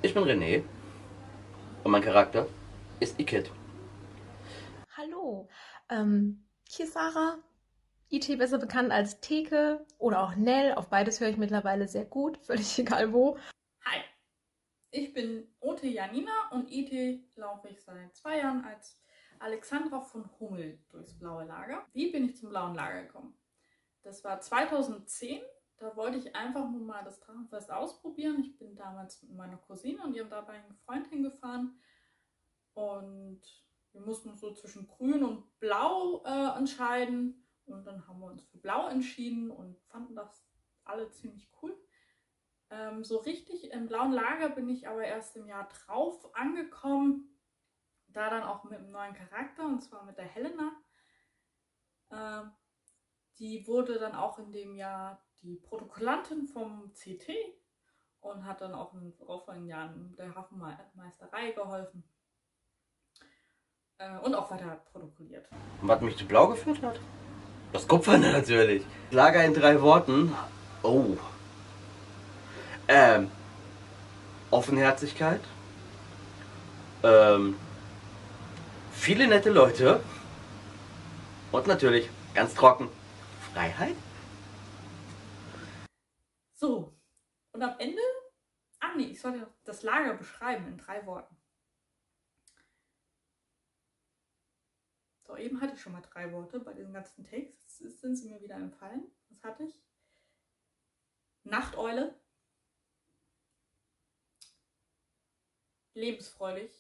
Ich bin René und mein Charakter ist Iket. Hallo, hier ist Sarah, IT besser bekannt als Theke oder auch Nell. Auf beides höre ich mittlerweile sehr gut, völlig egal wo. Hi, ich bin Ote Janina und IT laufe ich seit 2 Jahren als Alexandra von Hummel durchs blaue Lager. Wie bin ich zum blauen Lager gekommen? Das war 2010, da wollte ich einfach nur mal das Drachenfest ausprobieren. Ich bin damals mit meiner Cousine und ihrem damaligen Freund hingefahren und wir mussten uns so zwischen grün und blau entscheiden und dann haben wir uns für blau entschieden und fanden das alle ziemlich cool. So richtig im blauen Lager bin ich aber erst im Jahr drauf angekommen, da dann auch mit einem neuen Charakter, und zwar mit der Helena. Die wurde dann auch in dem Jahr die Protokollantin vom CT und hat dann auch in den vorigen Jahren der Hafenmeisterei geholfen und auch weiter protokolliert. Und was mich zu Blau geführt hat? Das Kupfern natürlich. Lager in 3 Worten. Oh. Offenherzigkeit. Viele nette Leute. Und natürlich, ganz trocken, Freiheit. So, und am Ende, nee, ich sollte das Lager beschreiben in 3 Worten. So, eben hatte ich schon mal 3 Worte bei den ganzen Takes. Jetzt sind sie mir wieder entfallen. Was hatte ich? Nachteule. Lebensfreudig.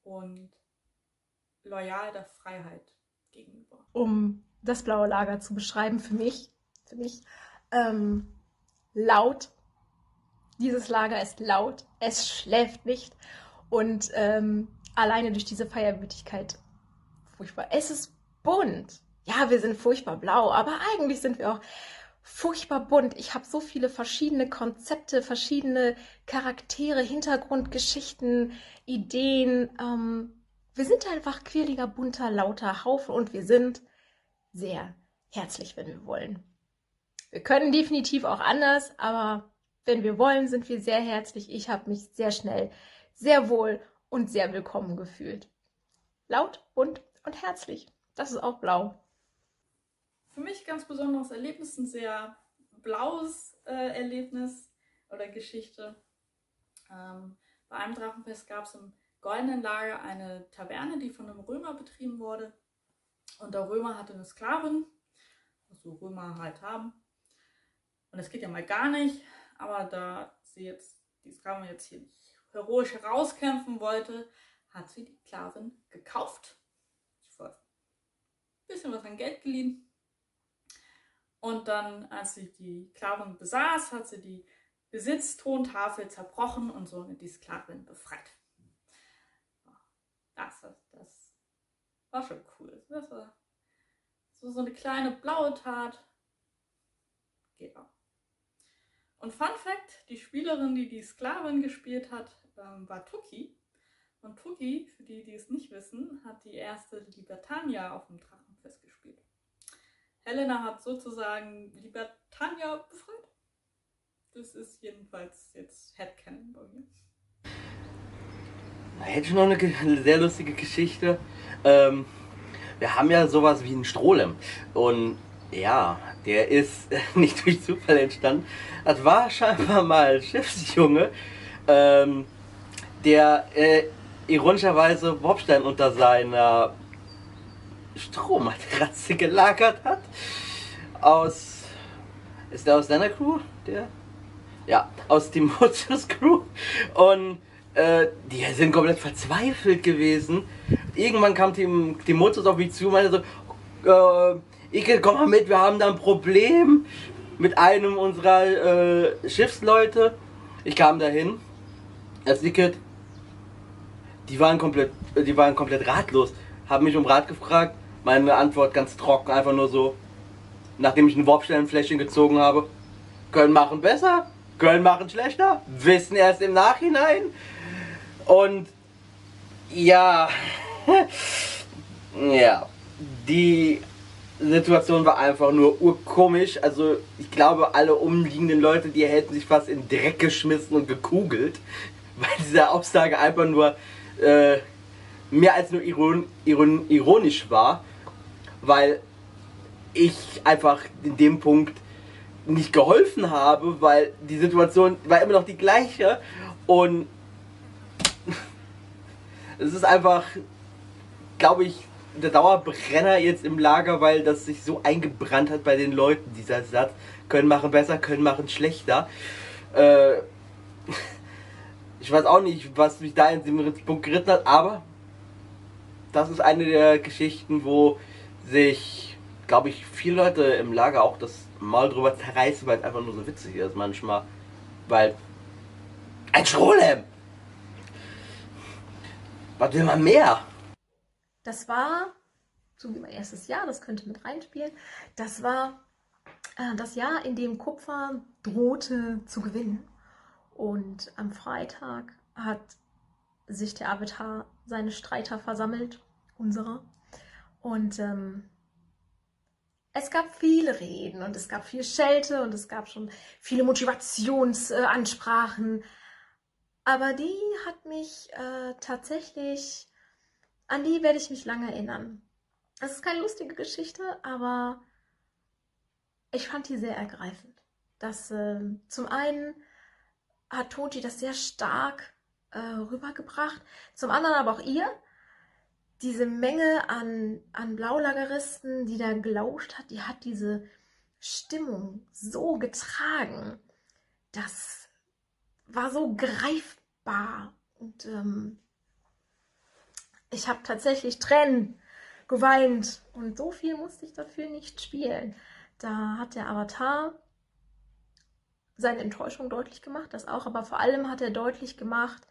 Und loyal der Freiheit gegenüber. Um das blaue Lager zu beschreiben für mich, laut. Dieses Lager ist laut, es schläft nicht und alleine durch diese Feierwütigkeit furchtbar. Es ist bunt. Ja, wir sind furchtbar blau, aber eigentlich sind wir auch furchtbar bunt. Ich habe so viele verschiedene Konzepte, verschiedene Charaktere, Hintergrundgeschichten, Ideen. Wir sind einfach quirliger, bunter, lauter Haufen und wir sind sehr herzlich, wenn wir wollen. Wir können definitiv auch anders, aber wenn wir wollen, sind wir sehr herzlich. Ich habe mich sehr schnell, sehr wohl und sehr willkommen gefühlt. Laut, bunt und herzlich. Das ist auch blau. Für mich ganz besonderes Erlebnis, ein sehr blaues Erlebnis oder Geschichte. Bei einem Drachenfest gab es im Goldenen Lager eine Taverne, die von einem Römer betrieben wurde. Und der Römer hatte eine Sklavin, was so Römer halt haben. Und das geht ja mal gar nicht, aber da sie jetzt die Sklavin jetzt hier nicht heroisch herauskämpfen wollte, hat sie die Sklavin gekauft. Ein bisschen was an Geld geliehen. Und dann, als sie die Sklavin besaß, hat sie die Besitztontafel zerbrochen und somit die Sklavin befreit. Das war schon cool. Das war so eine kleine blaue Tat. Geht auch. Und Fun Fact, die Spielerin, die die Sklavin gespielt hat, war Tuki. Und Tuki, für die, die es nicht wissen, hat die erste Libertania auf dem Drachenfest gespielt. Helena hat sozusagen Libertania befreit. Das ist jedenfalls jetzt Headcanon bei mir. Da hätte ich noch eine sehr lustige Geschichte. Wir haben ja sowas wie einen Strohlem. Und ja, der ist nicht durch Zufall entstanden. Das war scheinbar mal Schiffsjunge, der ironischerweise Bobstein unter seiner Strommatratze gelagert hat. Ist der aus deiner Crew? Der? Ja, aus Timotheus Crew. Und die sind komplett verzweifelt gewesen. Irgendwann kam Timotheus auf mich zu und meinte so, Iket, komm mal mit, wir haben da ein Problem mit einem unserer Schiffsleute. Ich kam dahin, als Iket, die waren komplett ratlos, haben mich um Rat gefragt. Meine Antwort ganz trocken, einfach nur so, nachdem ich ein Warpstellenfläschchen gezogen habe: Können machen besser, können machen schlechter, wissen erst im Nachhinein. Und ja, ja, die Situation war einfach nur urkomisch. Also ich glaube, alle umliegenden Leute, die hätten sich fast in den Dreck geschmissen und gekugelt. weil diese Aussage einfach nur mehr als nur ironisch war, weil ich einfach in dem Punkt nicht geholfen habe, weil die Situation war immer noch die gleiche und es ist einfach, glaube ich, der Dauerbrenner jetzt im Lager, weil das sich so eingebrannt hat bei den Leuten, dieser Satz, können machen besser, können machen schlechter. Ich weiß auch nicht, was mich da in diesem Punkt geritten hat, aber das ist eine der Geschichten, wo sich, glaube ich, viele Leute im Lager auch das Maul drüber zerreißen, weil es einfach nur so witzig ist manchmal. Weil ein Strohhalm! Was will man mehr? Das war, so wie mein erstes Jahr, das könnte mit reinspielen, das war das Jahr, in dem Kupfer drohte zu gewinnen. Und am Freitag hat sich der Avatar seine Streiter versammelt, unserer. Und es gab viele Reden und es gab viel Schelte und es gab schon viele Motivationsansprachen. Aber die hat mich tatsächlich, an die werde ich mich lange erinnern. Es ist keine lustige Geschichte, aber ich fand die sehr ergreifend. Das, zum einen hat Toji das sehr stark rübergebracht, zum anderen aber auch ihr. Diese Menge an Blaulageristen, die da gelauscht hat, die hat diese Stimmung so getragen. Das war so greifbar. Und ich habe tatsächlich Tränen geweint. Und so viel musste ich dafür nicht spielen. Da hat der Avatar seine Enttäuschung deutlich gemacht, das auch. Aber vor allem hat er deutlich gemacht,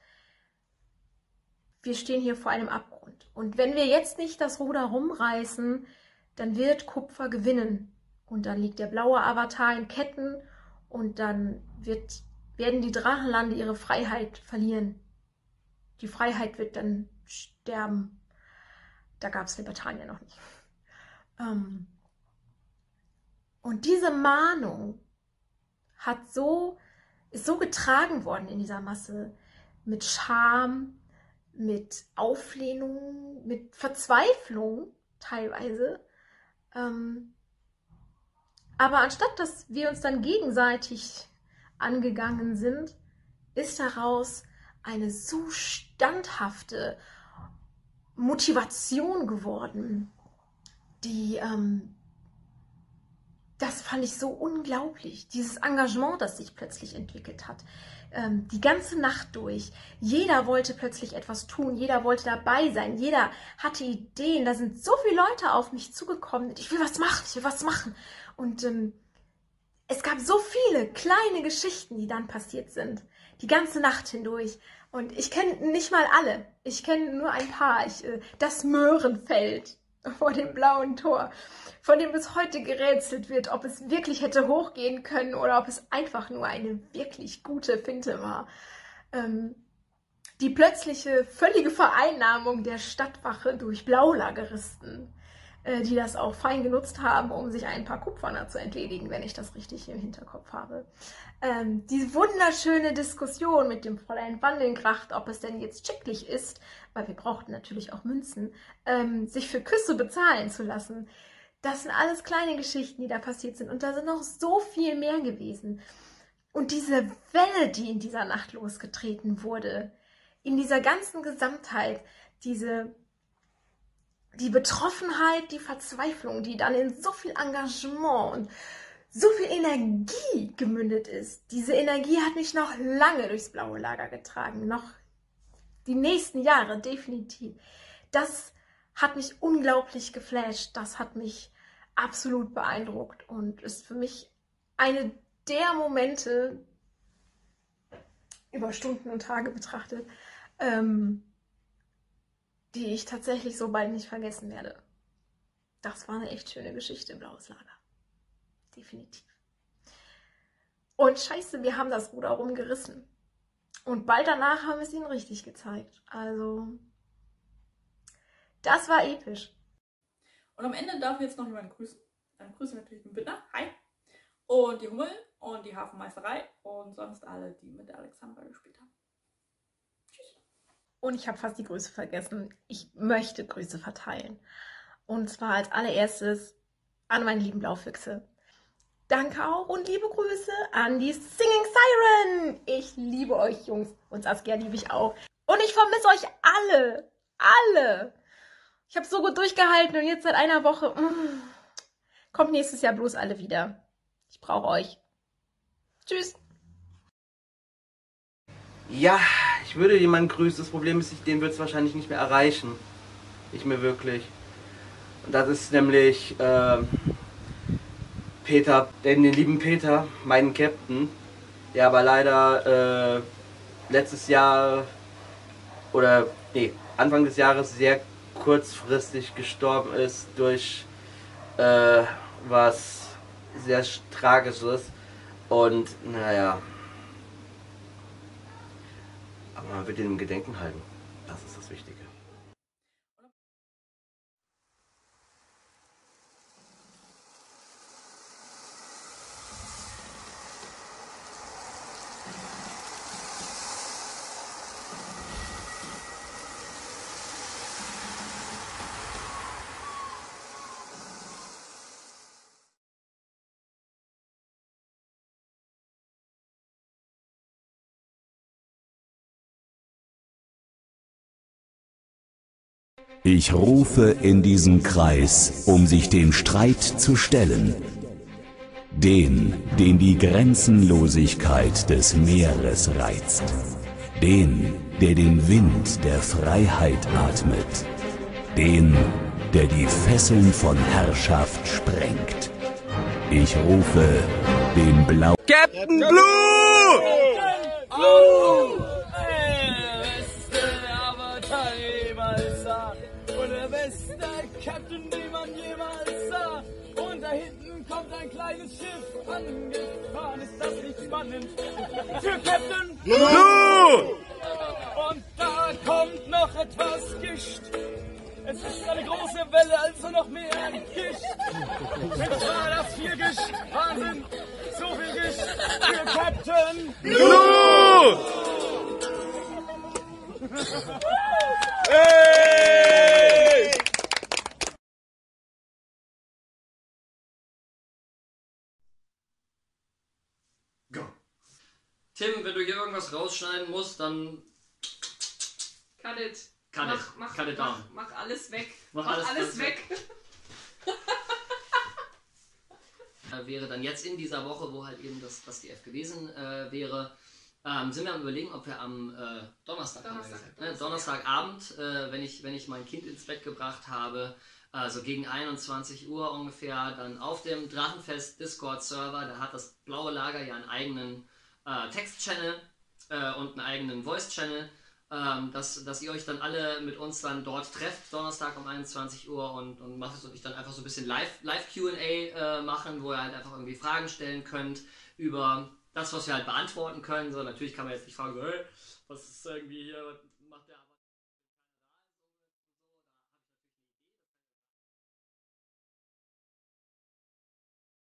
wir stehen hier vor einem Abgrund. Und wenn wir jetzt nicht das Ruder rumreißen, dann wird Kupfer gewinnen. Und dann liegt der blaue Avatar in Ketten und dann werden die Drachenlande ihre Freiheit verlieren. Die Freiheit wird dann sterben. Da gab es Libertania noch nicht. Und diese Mahnung ist so getragen worden in dieser Masse mit Scham, mit Auflehnung, mit Verzweiflung teilweise. Aber anstatt dass wir uns dann gegenseitig angegangen sind, ist daraus eine so standhafte Motivation geworden, die das fand ich so unglaublich. Dieses Engagement, das sich plötzlich entwickelt hat. Die ganze Nacht durch. Jeder wollte plötzlich etwas tun. Jeder wollte dabei sein. Jeder hatte Ideen. Da sind so viele Leute auf mich zugekommen. Ich will was machen. Ich will was machen. Und es gab so viele kleine Geschichten, die dann passiert sind. Die ganze Nacht hindurch. Und ich kenne nicht mal alle. Ich kenne nur ein paar. Das Möhrenfeld vor dem blauen Tor, von dem bis heute gerätselt wird, ob es wirklich hätte hochgehen können oder ob es einfach nur eine wirklich gute Finte war. Die plötzliche, völlige Vereinnahmung der Stadtwache durch Blaulageristen, die das auch fein genutzt haben, um sich ein paar Kupferner zu entledigen, wenn ich das richtig im Hinterkopf habe. Die wunderschöne Diskussion mit dem Fräulein Wandelnkracht, ob es denn jetzt schicklich ist, weil wir brauchten natürlich auch Münzen, sich für Küsse bezahlen zu lassen. Das sind alles kleine Geschichten, die da passiert sind. Und da sind noch so viel mehr gewesen. Und diese Welle, die in dieser Nacht losgetreten wurde, in dieser ganzen Gesamtheit, die Betroffenheit, die Verzweiflung, die dann in so viel Engagement und so viel Energie gemündet ist. Diese Energie hat mich noch lange durchs blaue Lager getragen, noch die nächsten Jahre definitiv. Das hat mich unglaublich geflasht, das hat mich absolut beeindruckt und ist für mich eine der Momente, über Stunden und Tage betrachtet, die ich tatsächlich so bald nicht vergessen werde. Das war eine echt schöne Geschichte im Blaues Lager. Definitiv. Und scheiße, wir haben das Ruder rumgerissen. Und bald danach haben wir es ihnen richtig gezeigt. Also, das war episch. Und am Ende darf ich jetzt noch jemanden grüßen. Dann grüße ich natürlich den Bittner. Hi. Und die Hummel und die Hafenmeisterei und sonst alle, die mit der Alexandra gespielt haben. Und ich habe fast die Grüße vergessen. Ich möchte Grüße verteilen. Und zwar als allererstes an meine lieben Blaufüchse. Danke auch und liebe Grüße an die Singing Siren. Ich liebe euch, Jungs. Und Saskia liebe ich auch. Und ich vermisse euch alle. Alle. Ich habe so gut durchgehalten und jetzt seit einer Woche. Kommt nächstes Jahr bloß alle wieder. Ich brauche euch. Tschüss. Ja, ich würde jemanden grüßen. Das Problem ist, den wird es wahrscheinlich nicht mehr erreichen. Nicht mehr wirklich. Und das ist nämlich Peter, den lieben Peter, meinen Captain, der aber leider letztes Jahr oder nee, Anfang des Jahres sehr kurzfristig gestorben ist durch was sehr Tragisches. Und naja, aber man wird ihn im Gedenken halten. Das ist das Wichtige. Ich rufe in diesen Kreis, um sich dem Streit zu stellen. Den die Grenzenlosigkeit des Meeres reizt. Den, der den Wind der Freiheit atmet. Den, der die Fesseln von Herrschaft sprengt. Ich rufe den Blau... Captain Blue! Oh! Der beste Captain, den man jemals sah. Und da hinten kommt ein kleines Schiff angefahren. Ist das nicht spannend? Für Captain Blue! Und da kommt noch etwas Gischt. Es ist eine große Welle, also noch mehr Gischt. Das war das viel Gischt. Wahnsinn! So viel Gischt für Captain Blue! Hey! Tim, wenn du hier irgendwas rausschneiden musst, dann Cut it. Cut it down. Mach alles weg. Mach alles weg. Wäre dann jetzt in dieser Woche, wo halt eben das DF gewesen wäre, sind wir am Überlegen, ob wir am Donnerstagabend, wenn ich mein Kind ins Bett gebracht habe, so gegen 21 Uhr ungefähr, dann auf dem Drachenfest Discord-Server, da hat das Blaue Lager ja einen eigenen Text-Channel und einen eigenen Voice-Channel, dass ihr euch dann alle mit uns dann dort trefft, Donnerstag um 21 Uhr und Mathis und ich dann einfach so ein bisschen Live-Q&A machen, wo ihr halt einfach irgendwie Fragen stellen könnt über das, was wir halt beantworten können. So, natürlich kann man jetzt nicht fragen, hey, was ist irgendwie hier, was macht der...